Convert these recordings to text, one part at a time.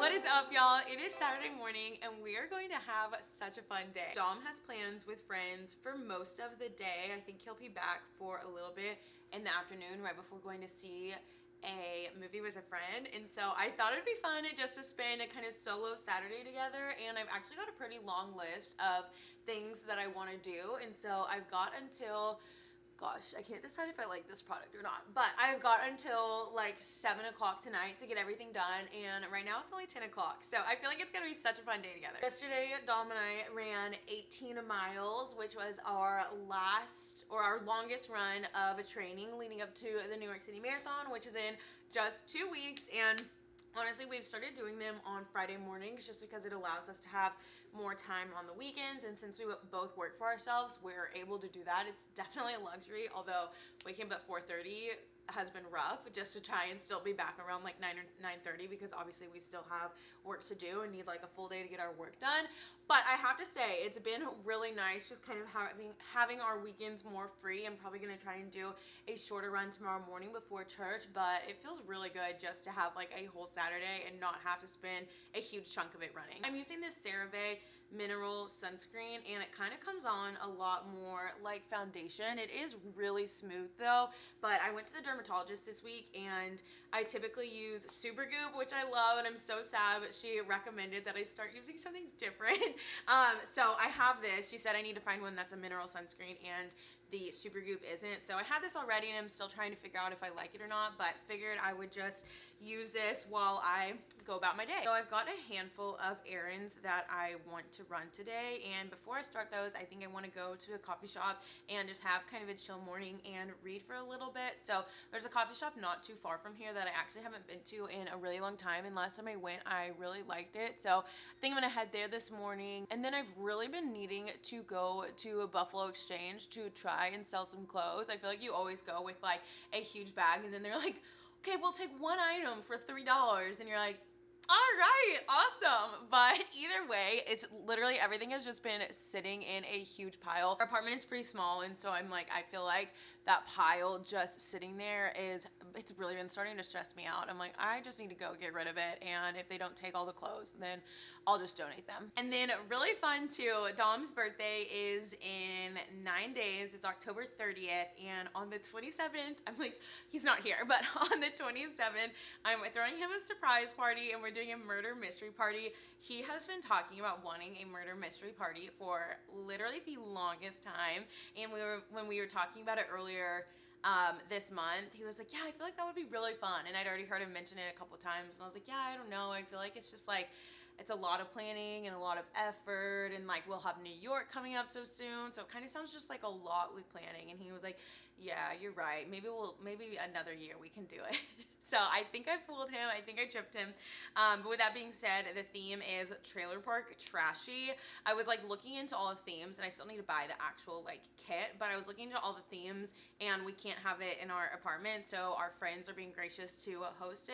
What is up, y'all? It is Saturday morning and we are going to have such a fun day. Dom has plans with friends for most of the day. I think he'll be back for a little bit in the afternoon right before going to see a movie with a friend, and so I thought it'd be fun just to spend a kind of solo Saturday together. And I've actually got a pretty long list of things that I want to do, and so I've got until, gosh, I can't decide if I like this product or not, but I've got until like 7 o'clock tonight to get everything done, and right now it's only 10 o'clock, so I feel like it's gonna be such a fun day together. Yesterday, Dom and I ran 18 miles, which was our longest run of a training leading up to the New York City Marathon, which is in just 2 weeks. And honestly, we've started doing them on Friday mornings just because it allows us to have more time on the weekends, and since we both work for ourselves, we're able to do that. It's definitely a luxury, although waking up at 4:30 has been rough just to try and still be back around like 9 or 9:30, because obviously we still have work to do and need like a full day to get our work done. But I have to say, it's been really nice just kind of having our weekends more free. I'm probably going to try and do a shorter run tomorrow morning before church, but it feels really good just to have like a whole Saturday and not have to spend a huge chunk of it running. I'm using this CeraVe mineral sunscreen, and it kind of comes on a lot more like foundation. It is really smooth though, but I went to the dermatologist this week and I typically use Supergoop, which I love, and I'm so sad, but she recommended that I start using something different. So I have this. She said I need to find one that's a mineral sunscreen, and the Supergoop isn't. So I had this already and I'm still trying to figure out if I like it or not, but figured I would just use this while I go about my day. So I've got a handful of errands that I want to run today, and before I start those, I think I want to go to a coffee shop and just have kind of a chill morning and read for a little bit. So there's a coffee shop not too far from here that I actually haven't been to in a really long time, and last time I went I really liked it, so I think I'm gonna head there this morning. And then I've really been needing to go to a Buffalo Exchange to try and sell some clothes. I feel like you always go with like a huge bag, and then they're like, okay, we'll take one item for $3, and you're like, all right, awesome. But either way, it's literally everything has just been sitting in a huge pile. Our apartment is pretty small, and so I'm like, I feel like that pile just sitting there it's really been starting to stress me out. I'm like, I just need to go get rid of it, and if they don't take all the clothes, then I'll just donate them. And then really fun too, Dom's birthday is in 9 days. It's October 30th, and on the 27th, I'm like, he's not here, but on the 27th, I'm throwing him a surprise party, and we're doing a murder mystery party. He has been talking about wanting a murder mystery party for literally the longest time, and when we were talking about it earlier this month, he was like, yeah, I feel like that would be really fun. And I'd already heard him mention it a couple times, and I was like, yeah, I don't know, I feel like it's just like, it's a lot of planning and a lot of effort, and like we'll have New York coming up so soon, so it kind of sounds just like a lot with planning. And he was like, yeah, you're right, maybe another year we can do it. So I think I fooled him, I think I tripped him. But with that being said, the theme is trailer park trashy. I was like looking into all the themes, and I still need to buy the actual like kit, but I was looking into all the themes and we can't have it in our apartment, so our friends are being gracious to host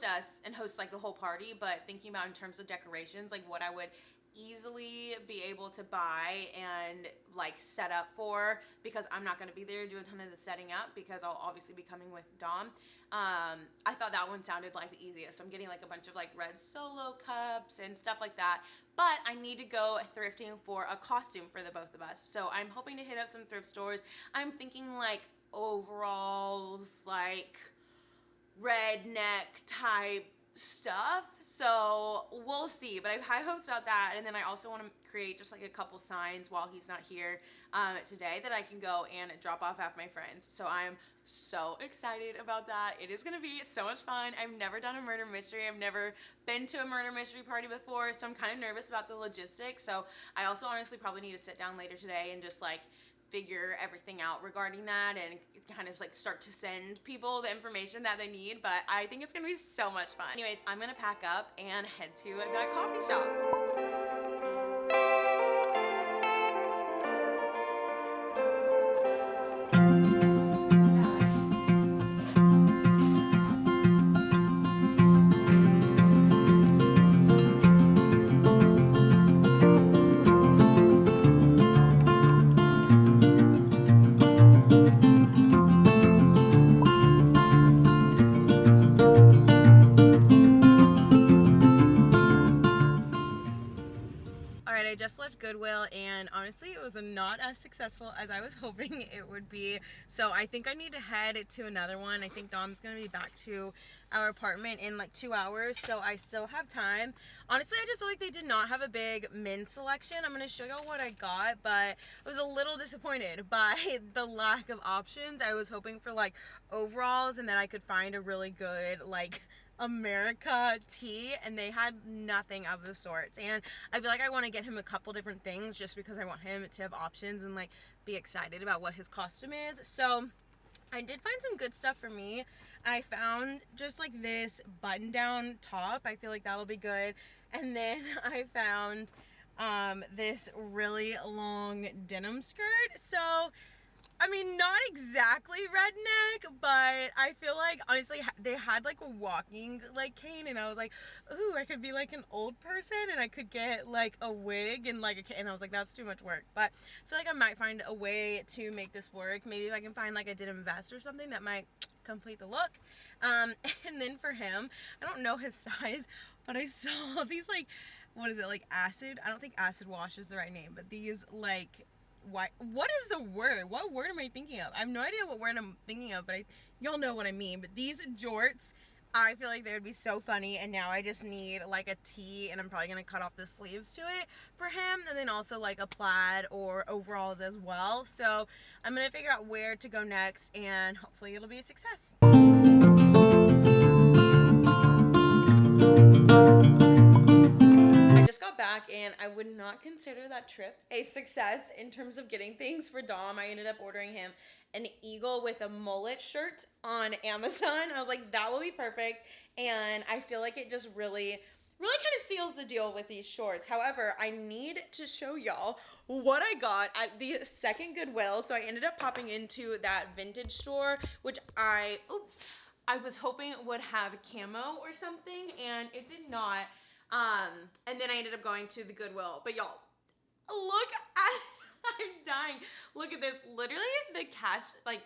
us and host like the whole party. But thinking about in terms of decorations, like what I would easily be able to buy and like set up for, because I'm not going to be there to do a ton of the setting up because I'll obviously be coming with Dom. I thought that one sounded like the easiest, so I'm getting like a bunch of like red Solo cups and stuff like that. But I need to go thrifting for a costume for the both of us, so I'm hoping to hit up some thrift stores. I'm thinking like overalls, like redneck type stuff, so we'll see. But I have high hopes about that. And then I also want to create just like a couple signs while he's not here today that I can go and drop off at my friends. So I'm so excited about that. It is gonna be so much fun. I've never done a murder mystery. I've never been to a murder mystery party before, so I'm kind of nervous about the logistics. So I also honestly probably need to sit down later today and just like figure everything out regarding that, and kind of like start to send people the information that they need. But I think it's gonna be so much fun. Anyways, I'm gonna pack up and head to that coffee shop. left Goodwill, and honestly it was not as successful as I was hoping it would be. So I think I need to head to another one. I think Dom's gonna be back to our apartment in like 2 hours, so I still have time. Honestly, I just feel like they did not have a big men's selection. I'm gonna show y'all what I got, but I was a little disappointed by the lack of options. I was hoping for like overalls, and then I could find a really good like America tee, and they had nothing of the sorts. And I feel like I want to get him a couple different things just because I want him to have options and like be excited about what his costume is. So I did find some good stuff for me. I found just like this button down top. I feel like that'll be good. And then I found this really long denim skirt. So I mean, not exactly redneck, but I feel like honestly they had like a walking like cane, and I was like, ooh, I could be like an old person, and I could get like a wig and like a cane. And I was like, that's too much work. But I feel like I might find a way to make this work. Maybe if I can find like a denim vest or something that might complete the look. And then for him, I don't know his size, but I saw these like, what is it, like acid? I don't think acid wash is the right name, but these like, what is the word? What word am I thinking of? I have no idea what word I'm thinking of, but y'all know what I mean. But these jorts, I feel like they would be so funny, and now I just need like a tee, and I'm probably gonna cut off the sleeves to it for him, and then also like a plaid or overalls as well. So I'm gonna figure out where to go next, and hopefully it'll be a success. I just got back, and I would not consider that trip a success in terms of getting things for Dom. I ended up ordering him an eagle with a mullet shirt on Amazon. I was like, that will be perfect. And I feel like it just really kind of seals the deal with these shorts. However, I need to show y'all what I got at the second Goodwill. So I ended up popping into that vintage store, which I was hoping would have camo or something, and it did not. And then I ended up going to the Goodwill. But y'all, look at, I'm dying. Look at this. Literally, the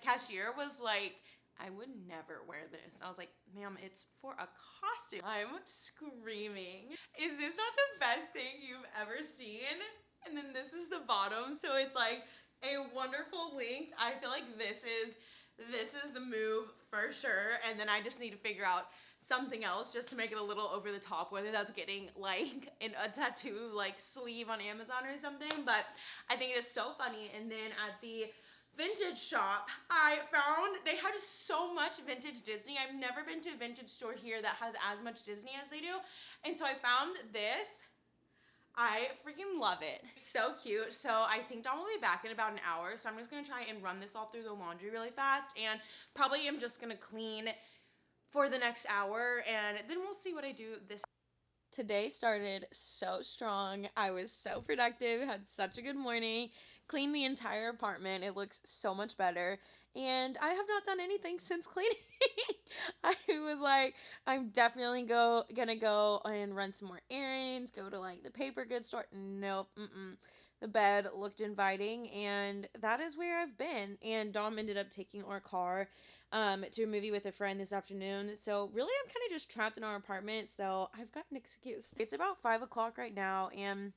cashier was like, I would never wear this. And I was like, ma'am, it's for a costume. I'm screaming. Is this not the best thing you've ever seen? And then this is the bottom. So it's like a wonderful length. I feel like this is the move for sure. And then I just need to figure out something else just to make it a little over the top, whether that's getting like a tattoo like sleeve on Amazon or something. But I think it is so funny. And then at the vintage shop, I found they had so much vintage Disney. I've never been to a vintage store here that has as much Disney as they do. And so I found this. I freaking love it. It's so cute. So I think Dom will be back in about an hour. So I'm just gonna try and run this all through the laundry really fast, and probably am just gonna clean for the next hour, and then we'll see what I do this. Today started so strong. I was so productive, had such a good morning, cleaned the entire apartment. It looks so much better, and I have not done anything since cleaning. I was like, I'm definitely gonna go and run some more errands, go to like the paper goods store. Nope, The bed looked inviting, and that is where I've been. And Dom ended up taking our car to a movie with a friend this afternoon. So really, I'm kind of just trapped in our apartment. So I've got an excuse. It's about 5 o'clock right now, and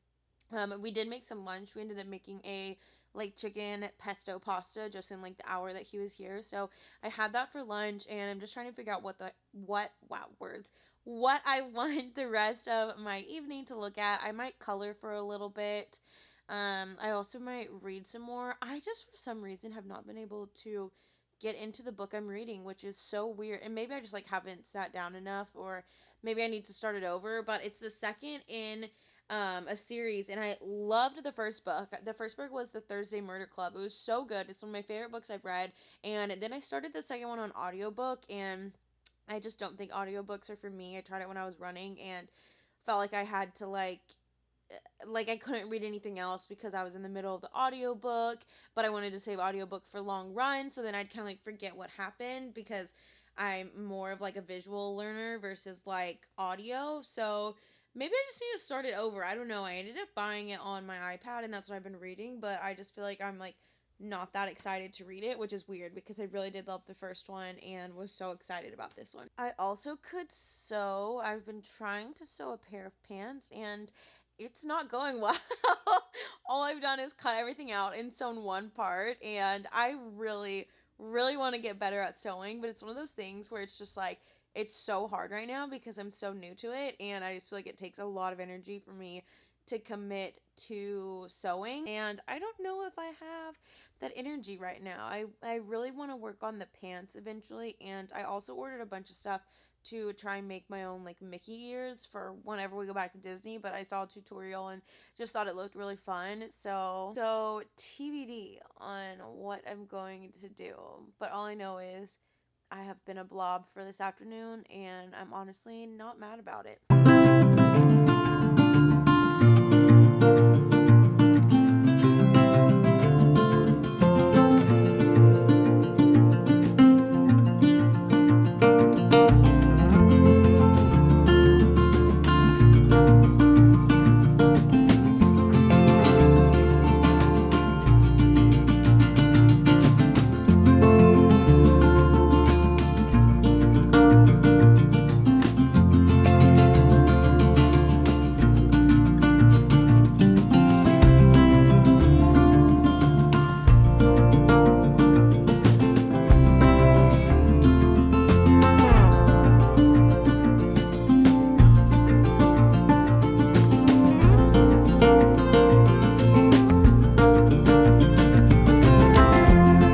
we did make some lunch. We ended up making a like chicken pesto pasta just in like the hour that he was here. So I had that for lunch, and I'm just trying to figure out what I want the rest of my evening to look at. I might color for a little bit. I also might read some more. I just for some reason have not been able to get into the book I'm reading, which is so weird. And maybe I just like haven't sat down enough, or maybe I need to start it over. But it's the second in a series, and I loved the first book. The first book was The Thursday Murder Club. It was so good. It's one of my favorite books I've read. And then I started the second one on audiobook, and I just don't think audiobooks are for me. I tried it when I was running and felt like I had to like I couldn't read anything else because I was in the middle of the audiobook, but I wanted to save audiobook for long run, so then I'd kind of like forget what happened because I'm more of like a visual learner versus like audio. So maybe I just need to start it over. I don't know. I ended up buying it on my iPad, and that's what I've been reading, but I just feel like I'm like not that excited to read it, which is weird because I really did love the first one and was so excited about this one. I also could sew. I've been trying to sew a pair of pants, and it's not going well. All I've done is cut everything out and sewn one part, and I really, really want to get better at sewing, but it's one of those things where it's just like it's so hard right now because I'm so new to it, and I just feel like it takes a lot of energy for me to commit to sewing, and I don't know if I have that energy right now. I really want to work on the pants eventually, and I also ordered a bunch of stuff to try and make my own like Mickey ears for whenever we go back to Disney, but I saw a tutorial and just thought it looked really fun. So TBD on what I'm going to do. But all I know is I have been a blob for this afternoon and I'm honestly not mad about it.